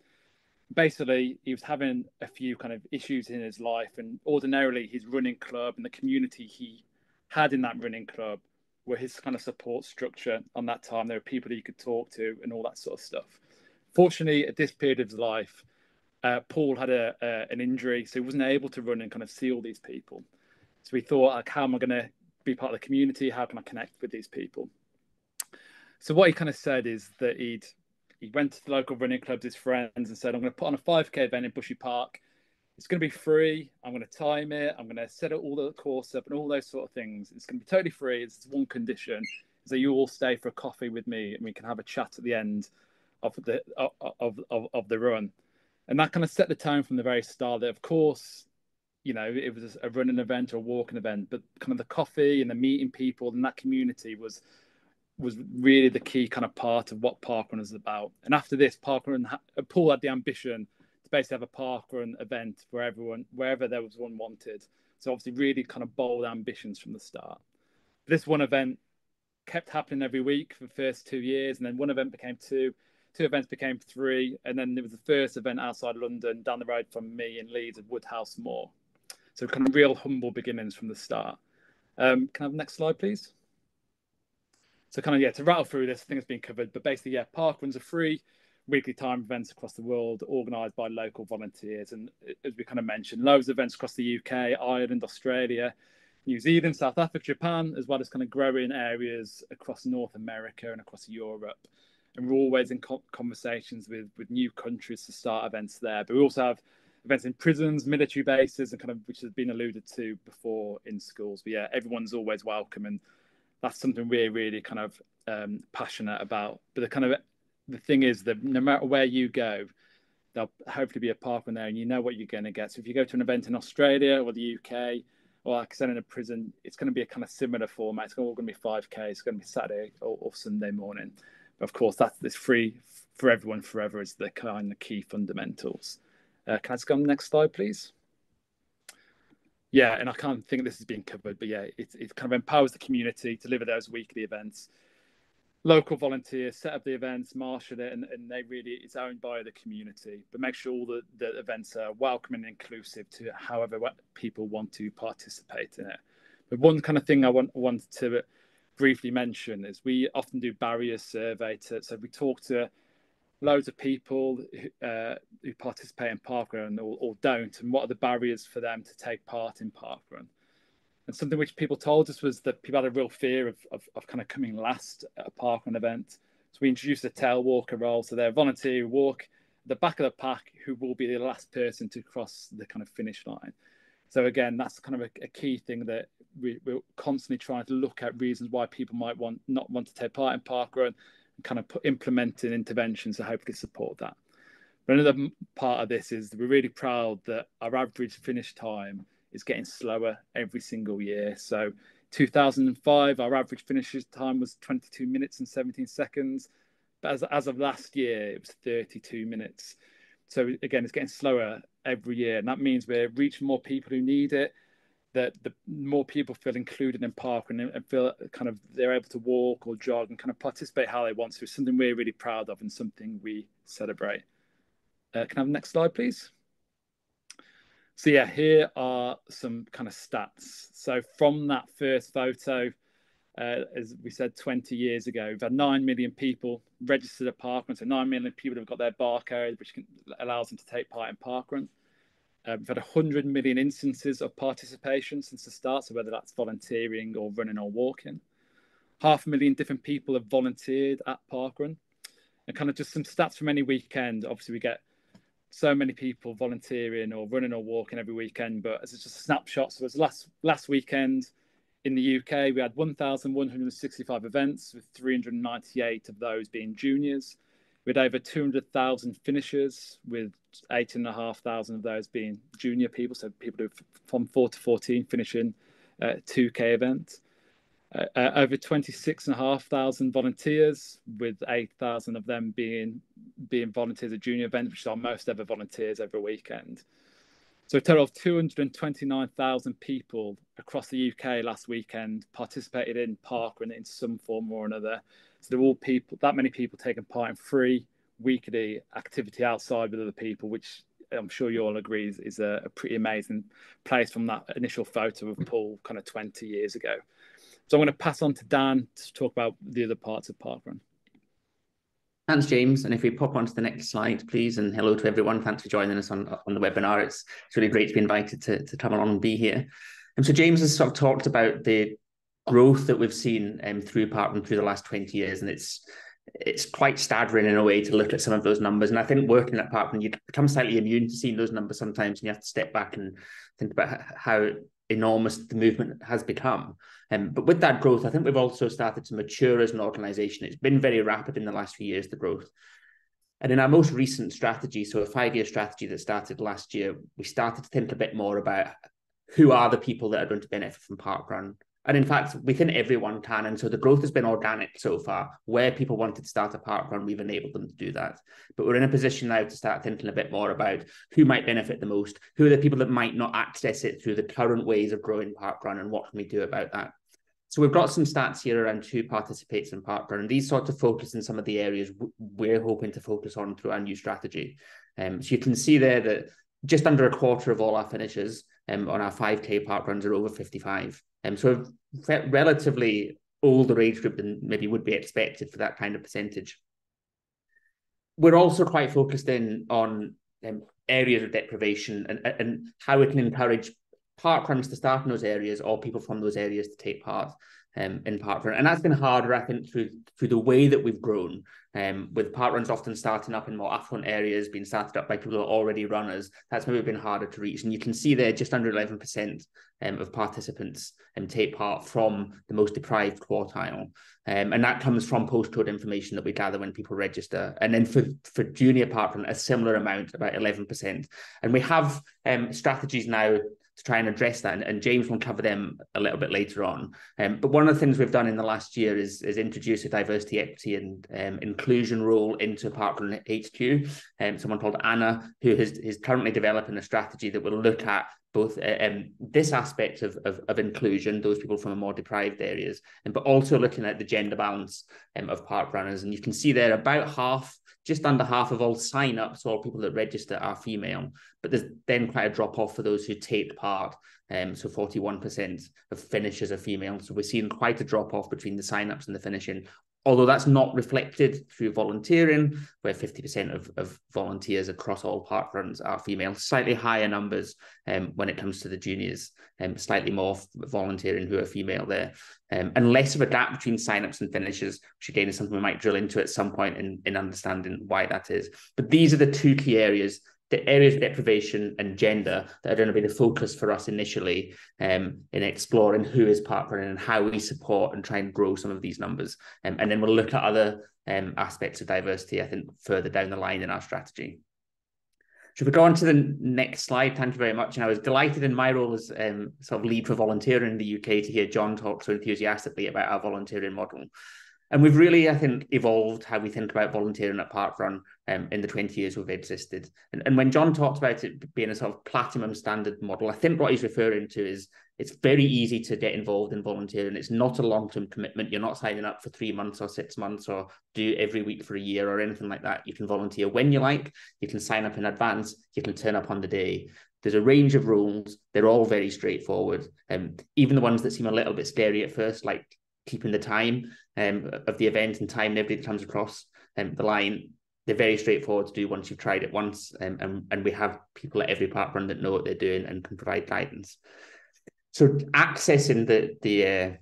Basically, he was having a few kind of issues in his life, and ordinarily his running club and the community he had in that running club were his kind of support structure on that time. There were people he could talk to and all that sort of stuff. Fortunately, at this period of his life, Paul had an injury, so he wasn't able to run and kind of see all these people. So we thought, like, how am I going to be part of the community? How can I connect with these people? So what he kind of said is that he went to the local running clubs, his friends, and said, I'm going to put on a 5K event in Bushy Park. It's going to be free. I'm going to time it. I'm going to set all the course up and all those sort of things. It's going to be totally free. It's one condition, is that you all stay for a coffee with me and we can have a chat at the end of the run. And that kind of set the tone from the very start that, of course, you know, it was a running event or a walking event, but kind of the coffee and the meeting people and that community was really the key kind of part of what parkrun is about. And after this, Paul had the ambition to basically have a parkrun event for everyone, wherever there was one wanted. So obviously really kind of bold ambitions from the start. This one event kept happening every week for the first 2 years, and then one event became two events became 3, and then there was the first event outside London, down the road from me in Leeds at Woodhouse Moor. So kind of real humble beginnings from the start. Can I have the next slide, please? So kind of, yeah, to rattle through this, I think it's been covered, but basically, yeah, parkrun's are free weekly time events across the world, organised by local volunteers. And as we kind of mentioned, loads of events across the UK, Ireland, Australia, New Zealand, South Africa, Japan, as well as kind of growing areas across North America and across Europe. And we're always in conversations with new countries to start events there. But we also have events in prisons, military bases, and kind of, which has been alluded to before, in schools. But yeah, everyone's always welcome, and that's something we're really kind of passionate about. But the thing is that no matter where you go, there'll hopefully be a parkrun there, and you know what you're going to get. So if you go to an event in Australia or the UK, or like I said, in a prison, it's going to be a kind of similar format. It's all going to be 5K. It's going to be Saturday or Sunday morning. But of course, that's free for everyone forever is the kind of key fundamentals. Can I just go on the next slide, please? Yeah, and I can't think this has been covered, but yeah, it kind of empowers the community to deliver those weekly events. Local volunteers set up the events, marshal it, and they really, it's owned by the community, but make sure all the events are welcoming and inclusive to however people want to participate in it. But one kind of thing I wanted to briefly mention is we often do barriers survey. So we talk to loads of people who participate in parkrun or don't, and what are the barriers for them to take part in parkrun. And something which people told us was that people had a real fear of kind of coming last at a parkrun event. So we introduced a tail walker role. So they're a volunteer who walk at the back of the pack who will be the last person to cross the kind of finish line. So again, that's kind of a key thing that we're constantly trying to look at reasons why people might not want to take part in parkrun and kind of implementing interventions to hopefully support that. But another part of this is that we're really proud that our average finish time is getting slower every single year. So 2005, our average finish time was 22 minutes and 17 seconds. But as of last year, it was 32 minutes. So again, it's getting slower every year. And that means we're reaching more people who need it, that the more people feel included in parkrun and feel kind of they're able to walk or jog and kind of participate how they want to. It's something we're really proud of and something we celebrate. Can I have the next slide, please? So yeah, here are some kind of stats. So from that first photo, as we said 20 years ago, we've had 9 million people registered at parkrun. So 9 million people have got their barcode, which allows them to take part in parkrun. We've had 100 million instances of participation since the start, so whether that's volunteering or running or walking. 500,000 different people have volunteered at parkrun. And kind of just some stats from any weekend. Obviously, we get so many people volunteering or running or walking every weekend, but as it's just a snapshot, so it was last weekend in the UK, we had 1,165 events, with 398 of those being juniors. We had over 200,000 finishers, with 8,500 of those being junior people, so people who from 4 to 14 finishing 2K events. Over 26,500 volunteers, with 8,000 of them being volunteers at junior events, which are most ever volunteers every weekend. So a total of 229,000 people across the UK last weekend participated in parkrun in some form or another. So they're all people, that many people taking part in free weekly activity outside with other people, which I'm sure you all agree is a pretty amazing place from that initial photo of Paul kind of 20 years ago. So I'm going to pass on to Dan to talk about the other parts of parkrun. Thanks, James. And if we pop on to the next slide, please. And hello to everyone. Thanks for joining us on the webinar. It's really great to be invited to come along and be here. And so James has sort of talked about the growth that we've seen through parkrun through the last 20 years. And it's quite staggering in a way to look at some of those numbers. And I think working at parkrun, you become slightly immune to seeing those numbers sometimes, and you have to step back and think about how enormous the movement has become. But with that growth, I think we've also started to mature as an organisation. It's been very rapid in the last few years, the growth. And in our most recent strategy, so a 5-year strategy that started last year, we started to think a bit more about who are the people that are going to benefit from parkrun. And in fact, we think everyone can. And so the growth has been organic so far. Where people wanted to start a parkrun, we've enabled them to do that. But we're in a position now to start thinking a bit more about who might benefit the most, who are the people that might not access it through the current ways of growing parkrun, and what can we do about that. So we've got some stats here around who participates in parkrun, and these sort of focus in some of the areas we're hoping to focus on through our new strategy. So you can see there that just under a quarter of all our finishers on our 5K parkruns are over 55. So a relatively older age group than maybe would be expected for that kind of percentage. We're also quite focused in on areas of deprivation and how we can encourage parkruns to start in those areas, or people from those areas to take part in parkrun. And that's been harder, I think, through the way that we've grown, with parkruns often starting up in more affluent areas, being started up by people who are already runners. That's maybe been harder to reach. And you can see there just under 11% of participants take part from the most deprived quartile. And that comes from postcode information that we gather when people register. And then for junior parkrun, a similar amount, about 11%. And we have strategies now to try and address that. And James will cover them a little bit later on. But one of the things we've done in the last year is introduce a diversity, equity and inclusion role into parkrun HQ. Someone called Anna, who is currently developing a strategy that will look at both this aspect of inclusion, those people from more deprived areas, but also looking at the gender balance of park runners. And you can see there about half, just under half of all sign-ups, all people that register are female, but there's then quite a drop-off for those who take part. So 41% of finishers are female. So we're seeing quite a drop-off between the sign-ups and the finishing, although that's not reflected through volunteering, where 50% of volunteers across all park runs are female. Slightly higher numbers when it comes to the juniors, slightly more volunteering who are female there, and less of a gap between sign-ups and finishers, which again is something we might drill into at some point in understanding why that is. But these are the two key areas, the areas of deprivation and gender, that are going to be the focus for us initially in exploring who is parkrunning and how we support and try and grow some of these numbers. And then we'll look at other aspects of diversity, I think, further down the line in our strategy. So if we go on to the next slide, thank you very much. And I was delighted in my role as sort of lead for volunteering in the UK to hear John talk so enthusiastically about our volunteering model. And we've really, I think, evolved how we think about volunteering at parkrun in the 20 years we've existed. And when John talked about it being a sort of platinum standard model, I think what he's referring to is it's very easy to get involved in volunteering. It's not a long-term commitment. You're not signing up for 3 months or 6 months or do every week for a year or anything like that. You can volunteer when you like. You can sign up in advance. You can turn up on the day. There's a range of rules. They're all very straightforward. Even the ones that seem a little bit scary at first, like keeping the time of the event and time everybody that comes across the line, they're very straightforward to do once you've tried it once. And we have people at every parkrun that know what they're doing and can provide guidance. So accessing the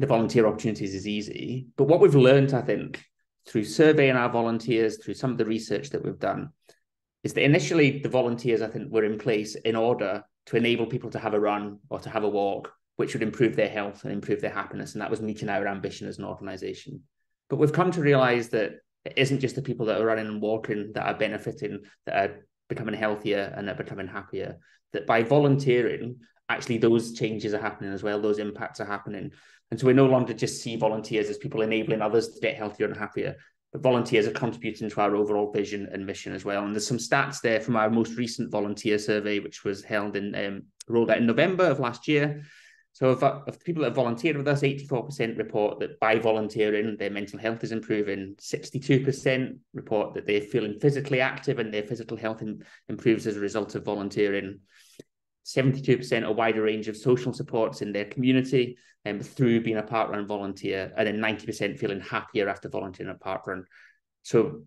volunteer opportunities is easy. But what we've learned, I think, through surveying our volunteers, through some of the research that we've done, is that initially the volunteers, I think, were in place in order to enable people to have a run or to have a walk, which would improve their health and improve their happiness. And that was meeting our ambition as an organisation. But we've come to realise that it isn't just the people that are running and walking that are benefiting, that are becoming healthier and are becoming happier, that by volunteering, actually those changes are happening as well, those impacts are happening. And so we no longer just see volunteers as people enabling others to get healthier and happier, but volunteers are contributing to our overall vision and mission as well. And there's some stats there from our most recent volunteer survey, which was held in rolled out in November of last year. So of the people that have volunteered with us, 84% report that by volunteering, their mental health is improving. 62% report that they're feeling physically active and their physical health improves as a result of volunteering. 72% a wider range of social supports in their community through being a parkrun volunteer, and then 90% feeling happier after volunteering at parkrun. So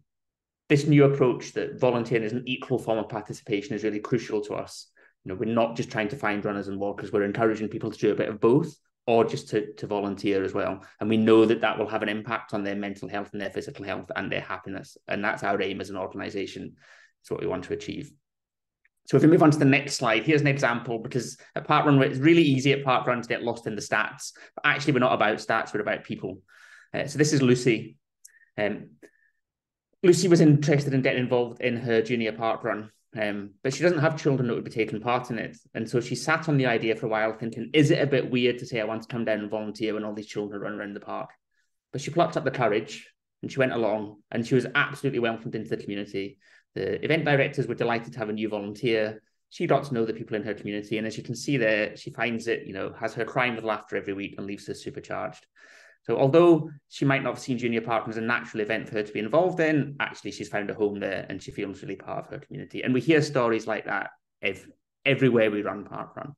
this new approach that volunteering is an equal form of participation is really crucial to us. You know, we're not just trying to find runners and walkers, we're encouraging people to do a bit of both, or just to volunteer as well. And we know that that will have an impact on their mental health and their physical health and their happiness. And that's our aim as an organisation. It's what we want to achieve. So if we move on to the next slide, here's an example, because at parkrun, it's really easy at parkrun to get lost in the stats. But actually, we're not about stats, we're about people. So this is Lucy. Lucy was interested in getting involved in her junior parkrun. But she doesn't have children that would be taking part in it. And so she sat on the idea for a while thinking, is it a bit weird to say I want to come down and volunteer when all these children run around the park? But she plucked up the courage and she went along, and she was absolutely welcomed into the community. The event directors were delighted to have a new volunteer. She got to know the people in her community. And as you can see there, she finds it, you know, has her crying with laughter every week and leaves her supercharged. So although she might not have seen junior parkrun as a natural event for her to be involved in, actually she's found a home there and she feels really part of her community. And we hear stories like that everywhere we run parkrun.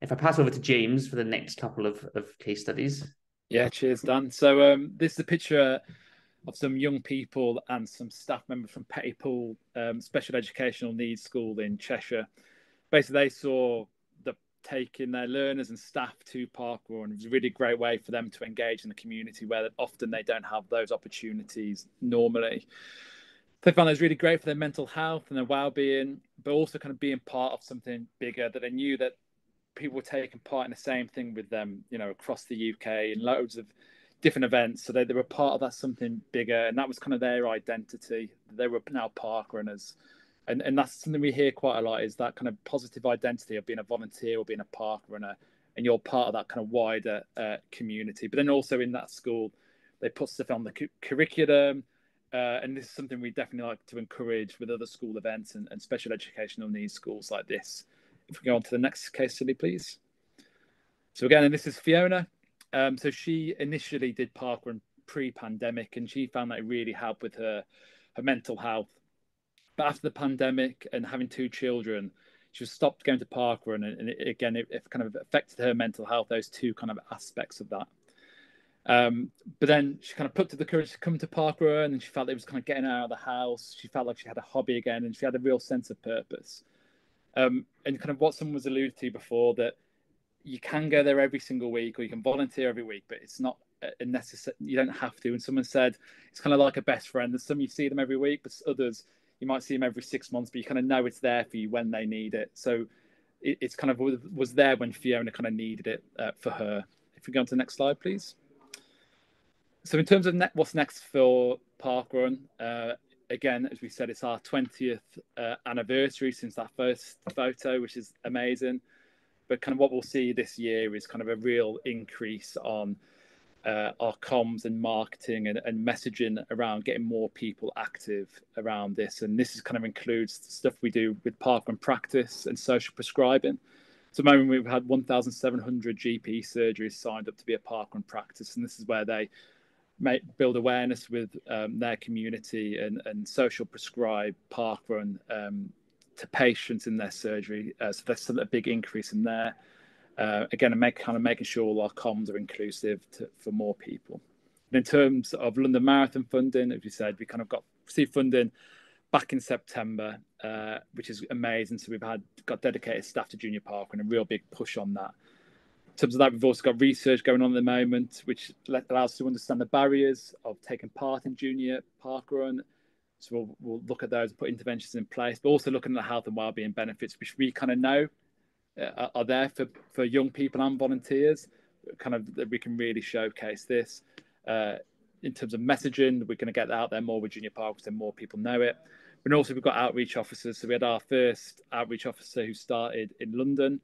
If I pass over to James for the next couple of case studies. Yeah, cheers, Dan. So this is a picture of some young people and some staff members from Pettypool Special Educational Needs School in Cheshire. Basically, they saw taking their learners and staff to parkrun. It was a really great way for them to engage in the community where often they don't have those opportunities normally. They found it was really great for their mental health and their well-being, but also kind of being part of something bigger, that they knew that people were taking part in the same thing with them, you know, across the UK in loads of different events. So they were part of that something bigger, and that was kind of their identity. They were now parkrunners. And that's something we hear quite a lot, is that kind of positive identity of being a volunteer or being a park runner, and you're part of that kind of wider community. But then also in that school, they put stuff on the curriculum, and this is something we definitely like to encourage with other school events and special educational needs schools like this. If we go on to the next case study, please. So again, and this is Fiona. So she initially did parkrun pre-pandemic, and she found that it really helped with her mental health. But after the pandemic and having 2 children, she was stopped going to parkrun, and it kind of affected her mental health, those 2 kind of aspects of that. But then she kind of put to the courage to come to parkrun, and she felt it was kind of getting her out of the house. She felt like she had a hobby again, and she had a real sense of purpose. And kind of what someone was alluded to before, that you can go there every single week, or you can volunteer every week, but it's not a necessary. You don't have to. And someone said it's kind of like a best friend. There's some you see them every week, but others you might see them every 6 months, but you kind of know it's there for you when they need it. So it's kind of was there when Fiona kind of needed it for her. If we go on to the next slide, please. So in terms of what's next for parkrun, again, as we said, it's our 20th anniversary since that first photo, which is amazing. But kind of what we'll see this year is kind of a real increase on our comms and marketing and messaging around getting more people active around this. And this is kind of includes stuff we do with parkrun practice and social prescribing. So at the moment, we've had 1,700 GP surgeries signed up to be a parkrun practice. And this is where they build awareness with their community and social prescribe parkrun to patients in their surgery. So there's a big increase in there. Again, and making sure all our comms are inclusive for more people. And in terms of London Marathon funding, as we said, we kind of received funding back in September, which is amazing. So we've got dedicated staff to junior parkrun and a real big push on that. In terms of that, we've also got research going on at the moment, which allows us to understand the barriers of taking part in junior parkrun. So we'll look at those and put interventions in place, but also looking at the health and wellbeing benefits, which we kind of know are there for young people and volunteers, kind of that we can really showcase this. In terms of messaging, we're going to get that out there more with junior parkrun so more people know it. But also we've got outreach officers. So we had our first outreach officer who started in London,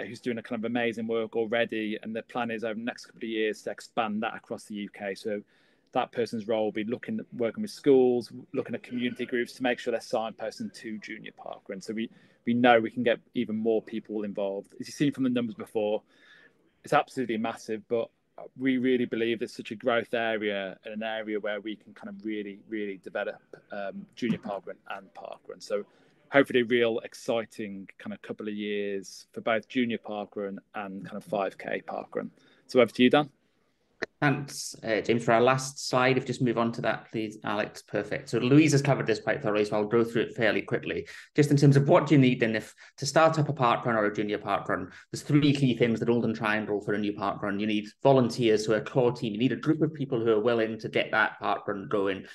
who's doing a kind of amazing work already. And the plan is over the next couple of years to expand that across the UK. So that person's role will be working with schools, looking at community groups to make sure they're signposting to junior parkrun. So we know we can get even more people involved. As you've seen from the numbers before, it's absolutely massive, but we really believe it's such a growth area and an area where we can kind of really, really develop junior parkrun and parkrun. So hopefully a real exciting kind of couple of years for both junior parkrun and kind of 5K parkrun. So over to you, Dan. Thanks, James. For our last slide, if you just move on to that, please, Alex. Perfect. So Louise has covered this quite thoroughly, so I'll go through it fairly quickly. Just in terms of what do you need, and if to start up a parkrun or a junior parkrun, there's 3 key things, the golden triangle for a new parkrun. You need volunteers, so a core team. You need a group of people who are willing to get that parkrun going.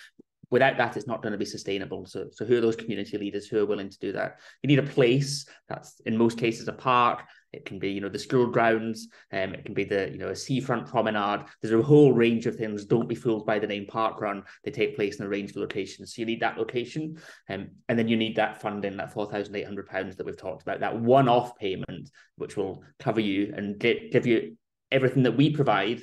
Without that, it's not going to be sustainable. So who are those community leaders who are willing to do that? You need a place. That's in most cases a park. It can be, the school grounds. It can be a seafront promenade. There's a whole range of things. Don't be fooled by the name parkrun. They take place in a range of locations. So you need that location, and then you need that funding, that £4,800 that we've talked about, that one-off payment, which will cover you and give you everything that we provide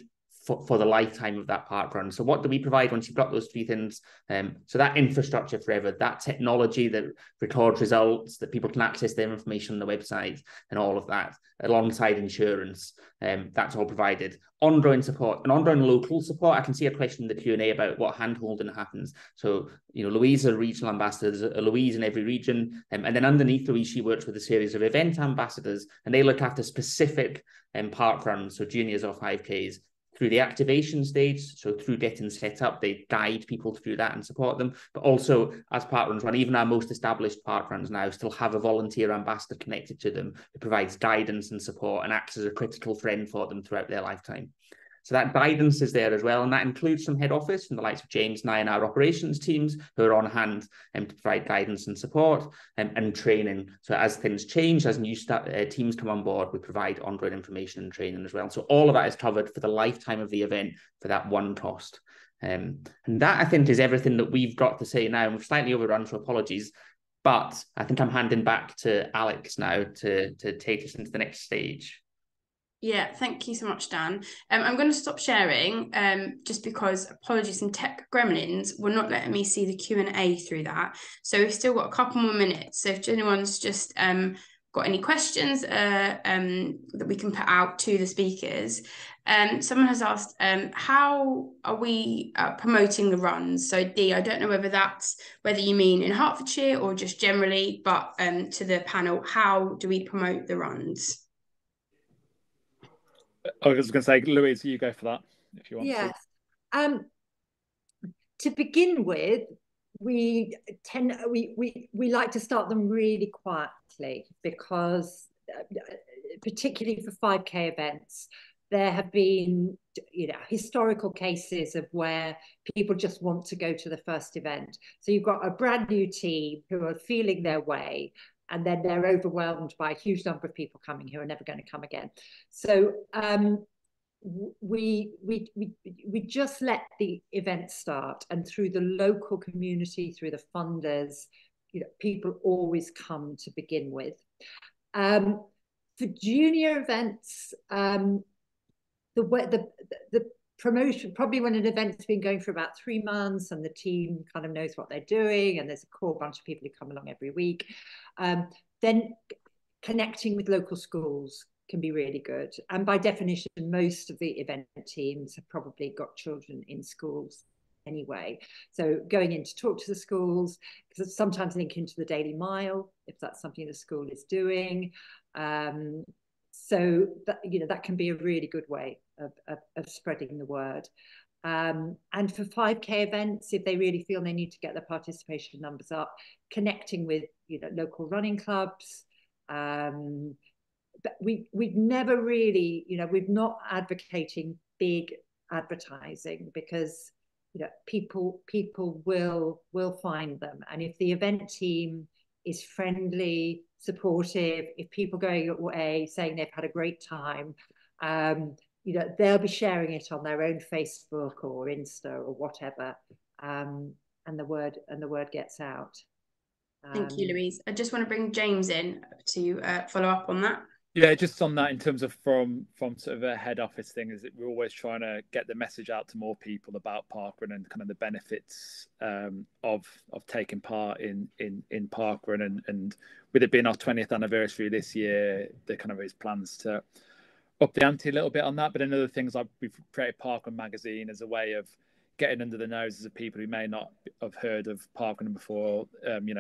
for the lifetime of that parkrun. So what do we provide once you've got those 3 things? So that infrastructure forever, that technology that records results, that people can access their information on the website and all of that, alongside insurance, that's all provided. Ongoing support and ongoing local support. I can see a question in the Q&A about what hand-holding happens. So, Louise is a regional ambassador. There's a Louise in every region. And then underneath Louise, she works with a series of event ambassadors, and they look after specific parkruns, so juniors or 5Ks. Through the activation stage, so through getting set up, they guide people through that and support them. But also, as parkruns run, even our most established parkruns now still have a volunteer ambassador connected to them who provides guidance and support and acts as a critical friend for them throughout their lifetime. So that guidance is there as well, and that includes some head office from the likes of James and I and our operations teams who are on hand to provide guidance and support and training. So as things change, as new teams come on board, we provide ongoing information and training as well. So all of that is covered for the lifetime of the event for that one cost. And that, I think, is everything that we've got to say now. And we've slightly overrun, so apologies. But I think I'm handing back to Alex now to take us into the next stage. Yeah, thank you so much, Dan. I'm going to stop sharing just because, apologies, some tech gremlins were not letting me see the Q&A through that. So we've still got a couple more minutes. So if anyone's just got any questions that we can put out to the speakers. Someone has asked, how are we promoting the runs? So Dee, I don't know whether you mean in Hertfordshire or just generally, but to the panel, how do we promote the runs? I was going to say, Louise, you go for that if you want to. Yes. To begin with, we like to start them really quietly because, particularly for 5K events, there have been, historical cases of where people just want to go to the first event. So you've got a brand new team who are feeling their way, and then they're overwhelmed by a huge number of people coming who are never going to come again. So we just let the event start, and through the local community, through the funders, people always come to begin with. For junior events, the promotion, probably when an event's been going for about 3 months and the team kind of knows what they're doing and there's a core bunch of people who come along every week, then connecting with local schools can be really good. And by definition, most of the event teams have probably got children in schools anyway. So going in to talk to the schools, because sometimes link into the Daily Mile, if that's something the school is doing. So that, that can be a really good way of spreading the word. And for 5K events, if they really feel they need to get their participation numbers up, connecting with local running clubs. But we've never really, we're not advocating big advertising because people will find them, and if the event team is friendly, supportive, if people going away saying they've had a great time, they'll be sharing it on their own Facebook or Insta or whatever, and the word gets out. Thank you, Louise. I just want to bring James in to follow up on that. Yeah, just on that, in terms of from sort of a head office thing, is that we're always trying to get the message out to more people about parkrun and kind of the benefits of taking part in parkrun, and with it being our 20th anniversary this year, there kind of is plans to up the ante a little bit on that. But another things, like we've created Parkrun magazine as a way of getting under the noses of people who may not have heard of parkrun before. An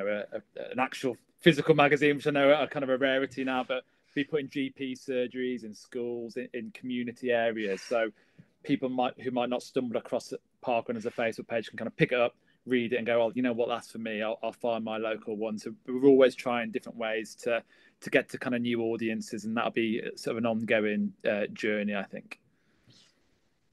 actual physical magazine, which I know are kind of a rarity now, but be putting GP surgeries in schools, in community areas, so people who might not stumble across parkrun as a Facebook page can kind of pick it up, read it, and go, "Oh, you know what? That's for me. I'll find my local one." So we're always trying different ways to get to kind of new audiences, and that'll be sort of an ongoing journey, I think.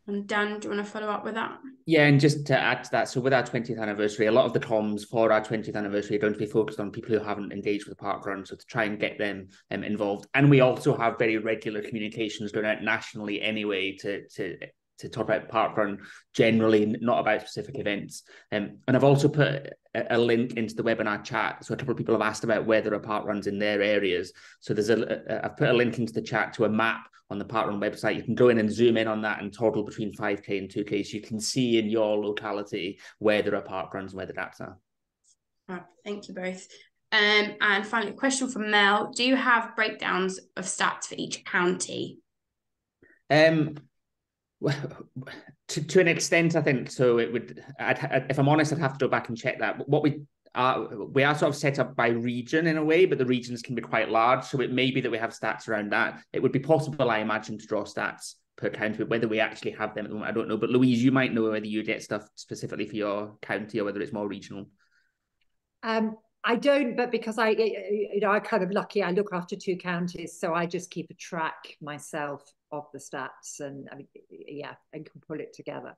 And Dan, do you want to follow up with that? Yeah, and just to add to that, so with our 20th anniversary, a lot of the comms for our 20th anniversary are going to be focused on people who haven't engaged with the parkrun, so to try and get them involved. And we also have very regular communications going out nationally anyway to talk about parkrun generally, not about specific events. And I've also put a link into the webinar chat. So a couple of people have asked about where there are parkruns in their areas. So I've put a link into the chat to a map on the parkrun website. You can go in and zoom in on that and toggle between 5K and 2K, so you can see in your locality where there are parkruns and where the gaps are. Thank you both. And finally, a question from Mel. Do you have breakdowns of stats for each county? To an extent, I think so. It would. If I'm honest, I'd have to go back and check that. What we are sort of set up by region in a way, but the regions can be quite large. So it may be that we have stats around that. It would be possible, I imagine, to draw stats per county, but whether we actually have them at the moment, I don't know. But Louise, you might know whether you get stuff specifically for your county or whether it's more regional. I don't, but because I'm kind of lucky, I look after 2 counties, so I just keep a track myself of the stats, and and can pull it together.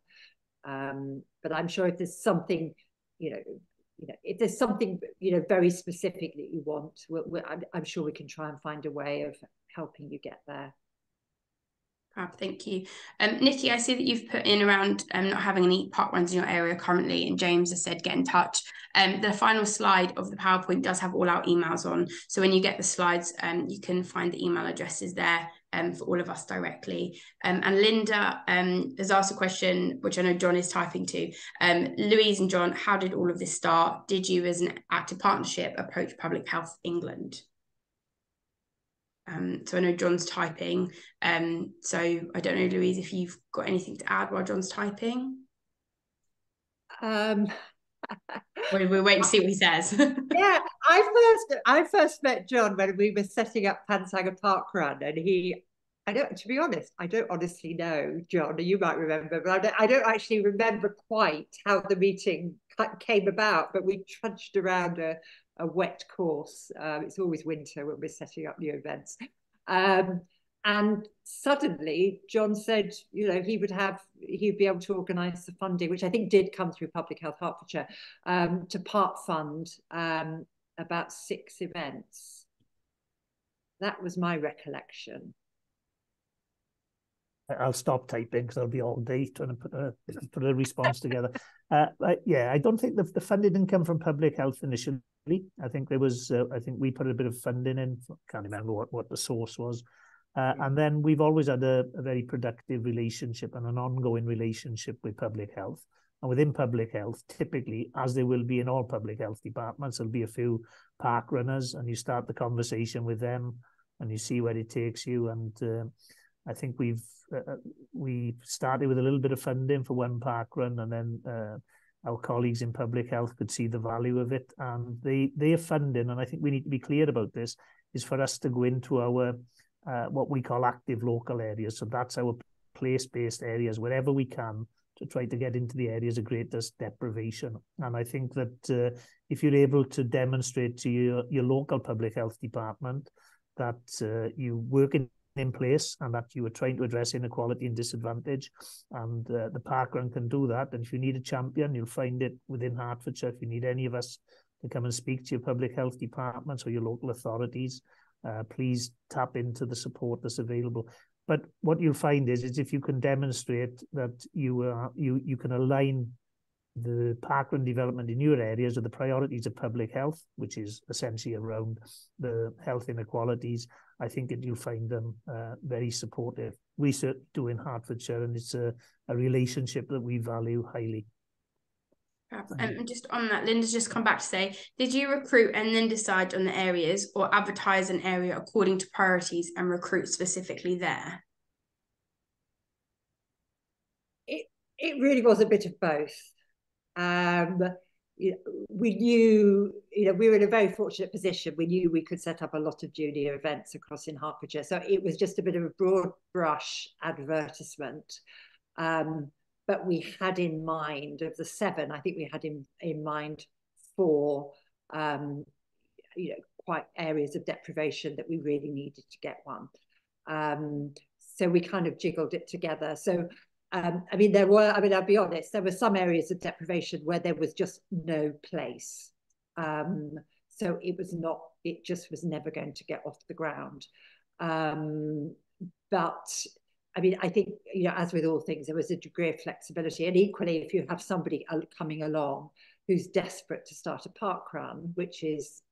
But I'm sure if there's something, if there's something very specific that you want, I'm sure we can try and find a way of helping you get there. Thank you. Nikki, I see that you've put in around not having any parkruns in your area currently, and James has said get in touch. The final slide of the PowerPoint does have all our emails on, so when you get the slides, you can find the email addresses there for all of us directly. And Linda has asked a question, which I know John is typing to. Louise and John, how did all of this start? Did you, as an active partnership, approach Public Health England? So I know John's typing. So I don't know, Louise, if you've got anything to add while John's typing. We're waiting to see what he says. Yeah, I first met John when we were setting up Pansanger Parkrun, and to be honest, I don't honestly know, John, you might remember, but I don't actually remember quite how the meeting came about, but we trudged around a wet course. It's always winter when we're setting up new events. And suddenly John said, he'd be able to organise the funding, which I think did come through Public Health Hertfordshire, to part fund about 6 events. That was my recollection. I'll stop typing because I'll be all day trying to put a response together. Yeah, I don't think the funding didn't come from Public Health initially. I think there was, I think we put a bit of funding in. Can't remember what the source was. And then we've always had a very productive relationship and an ongoing relationship with Public Health. And within Public Health, typically, as there will be in all Public Health departments, there'll be a few park runners, and you start the conversation with them and you see where it takes you. And I think we started with a little bit of funding for one park run, and then our colleagues in Public Health could see the value of it, and their funding, and I think we need to be clear about this, is for us to go into our what we call active local areas. So that's our place-based areas, wherever we can, to try to get into the areas of greatest deprivation. And I think that if you're able to demonstrate to your local Public Health department that you work in place and that you are trying to address inequality and disadvantage, and the parkrun can do that. And if you need a champion, you'll find it within Hertfordshire. If you need any of us to come and speak to your Public Health departments or your local authorities, please tap into the support that's available. But what you'll find is if you can demonstrate that you can align the parkrun development in your areas with the priorities of Public Health, which is essentially around the health inequalities, I think that you'll find them very supportive. We certainly do in Hertfordshire, and it's a relationship that we value highly. And just on that, Linda's just come back to say, did you recruit and then decide on the areas, or advertise an area according to priorities and recruit specifically there? It really was a bit of both. We knew, we were in a very fortunate position. We knew we could set up a lot of junior events across in Hertfordshire. So it was just a bit of a broad brush advertisement. But we had in mind, of the 7, I think we had in mind 4, quite areas of deprivation that we really needed to get one. So we kind of jiggled it together. So I'll be honest, there were some areas of deprivation where there was just no place. So it just was never going to get off the ground. But I think, as with all things, there was a degree of flexibility. And equally, if you have somebody coming along who's desperate to start a parkrun, which is,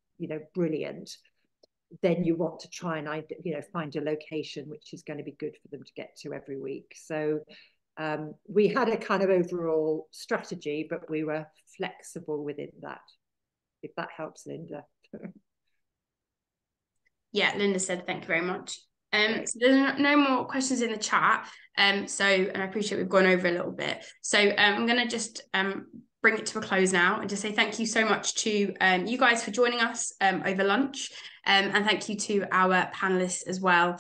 brilliant, then you want to try and, find a location which is going to be good for them to get to every week. So we had a kind of overall strategy, but we were flexible within that, if that helps, Linda. Yeah, Linda said, thank you very much. So there's no more questions in the chat. And I appreciate we've gone over a little bit. So I'm going to just bring it to a close now and just say thank you so much to you guys for joining us over lunch. And thank you to our panelists as well,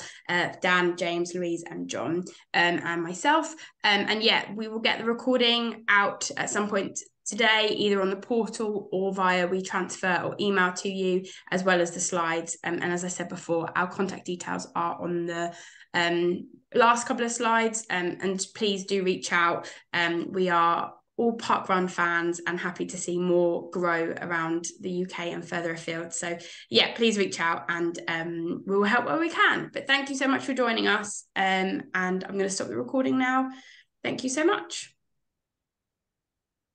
Dan, James, Louise and John, and myself. And yeah, we will get the recording out at some point today, either on the portal or via WeTransfer or email to you, as well as the slides. And as I said before, our contact details are on the last couple of slides, and please do reach out. We are all parkrun fans and happy to see more grow around the UK and further afield. So yeah, please reach out and we'll help where we can. But thank you so much for joining us. And I'm going to stop the recording now. Thank you so much.